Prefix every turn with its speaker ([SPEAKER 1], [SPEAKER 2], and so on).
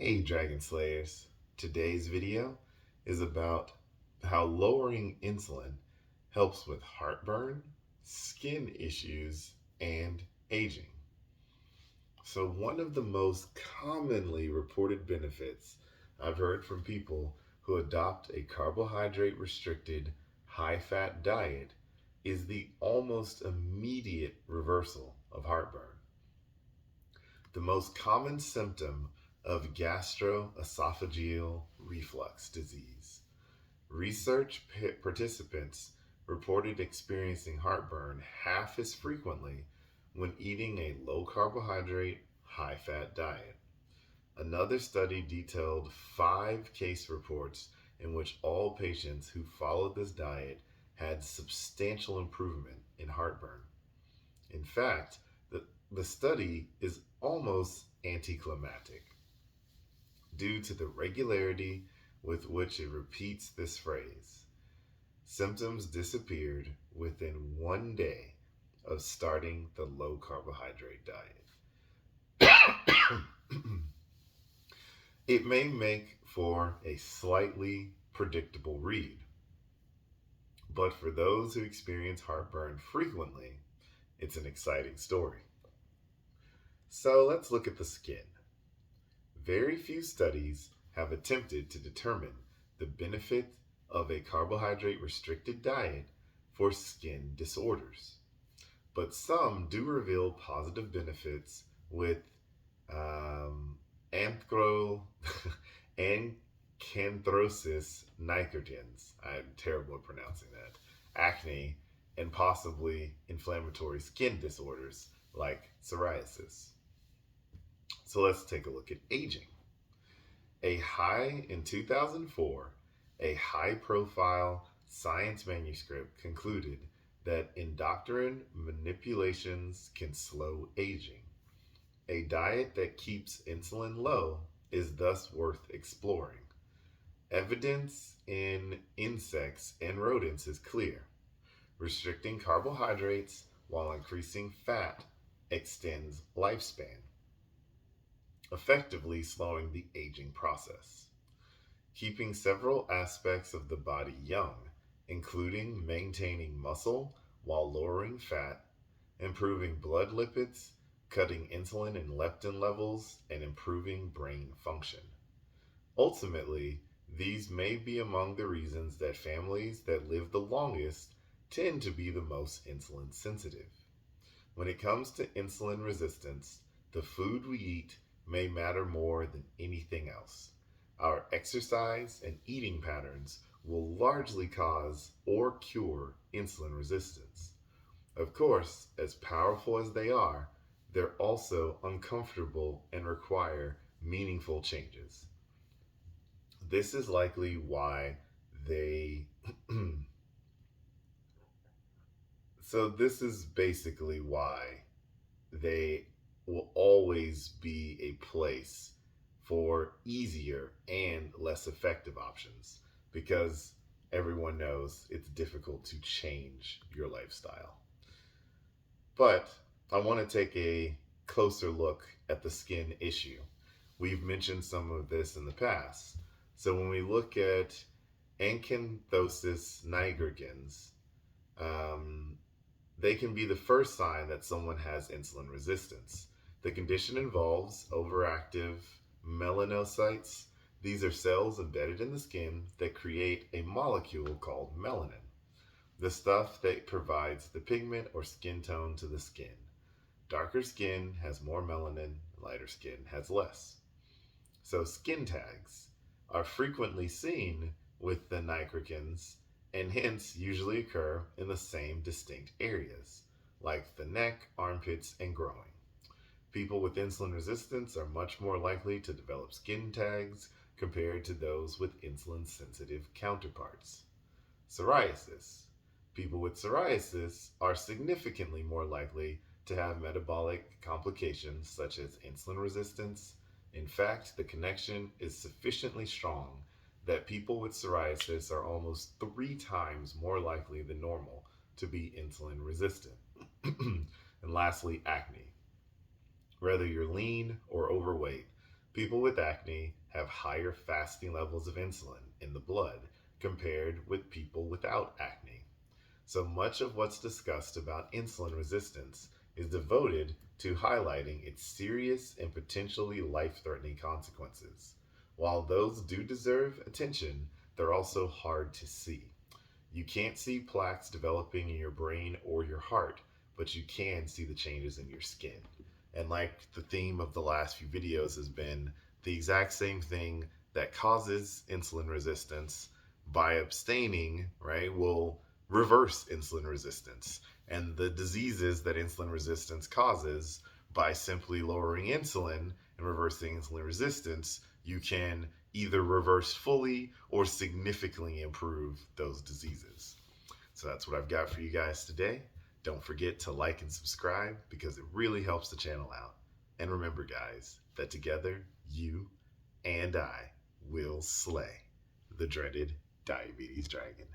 [SPEAKER 1] Hey Dragon Slayers, today's video is about how lowering insulin helps with heartburn, skin issues, and aging. So one of the most commonly reported benefits I've heard from people who adopt a carbohydrate-restricted, high-fat diet is the almost immediate reversal of heartburn. The most common symptom of gastroesophageal reflux disease. Research participants reported experiencing heartburn half as frequently when eating a low carbohydrate, high fat diet. Another study detailed 5 case reports in which all patients who followed this diet had substantial improvement in heartburn. In fact, the study is almost anticlimactic due to the regularity with which it repeats this phrase. Symptoms disappeared within one day of starting the low carbohydrate diet. It may make for a slightly predictable read, but for those who experience heartburn frequently, it's an exciting story. So let's look at the skin. Very few studies have attempted to determine the benefit of a carbohydrate restricted diet for skin disorders, but some do reveal positive benefits with anthro acanthosis nigricans. I'm terrible at pronouncing that. Acne and possibly inflammatory skin disorders like psoriasis. So let's take a look at aging. In 2004, a high profile science manuscript concluded that endocrine manipulations can slow aging. A diet that keeps insulin low is thus worth exploring. Evidence in insects and rodents is clear. Restricting carbohydrates while increasing fat extends lifespan, effectively slowing the aging process. Keeping several aspects of the body young, including maintaining muscle while lowering fat, improving blood lipids, cutting insulin and leptin levels, and improving brain function. Ultimately, these may be among the reasons that families that live the longest tend to be the most insulin sensitive. When it comes to insulin resistance, the food we eat may matter more than anything else. Our exercise and eating patterns will largely cause or cure insulin resistance. Of course, as powerful as they are, they're also uncomfortable and require meaningful changes. This is likely why they this is basically why they will always be a place for easier and less effective options because everyone knows it's difficult to change your lifestyle. But I want to take a closer look at the skin issue. We've mentioned some of this in the past. So when we look at acanthosis nigricans, they can be the first sign that someone has insulin resistance. The condition involves overactive melanocytes. These are cells embedded in the skin that create a molecule called melanin, the stuff that provides the pigment or skin tone to the skin. Darker skin has more melanin, lighter skin has less. So skin tags are frequently seen with the nigricans and hence usually occur in the same distinct areas, like the neck, armpits, and groin. People with insulin resistance are much more likely to develop skin tags compared to those with insulin-sensitive counterparts. Psoriasis. People with psoriasis are significantly more likely to have metabolic complications such as insulin resistance. In fact, the connection is sufficiently strong that people with psoriasis are almost 3 times more likely than normal to be insulin resistant. And lastly, acne. Whether you're lean or overweight, People with acne have higher fasting levels of insulin in the blood compared with people without acne. So much of what's discussed about insulin resistance is devoted to highlighting its serious and potentially life threatening consequences. While those do deserve attention, they're also hard to see. You can't see plaques developing in your brain or your heart, but you can see the changes in your skin. And like the theme of the last few videos has been, the exact same thing that causes insulin resistance by abstaining, right, will reverse insulin resistance. And the diseases that insulin resistance causes, by simply lowering insulin and reversing insulin resistance, you can either reverse fully or significantly improve those diseases. So that's what I've got for you guys today. Don't forget to like and subscribe because it really helps the channel out. And remember, guys, that together, you and I will slay the dreaded diabetes dragon.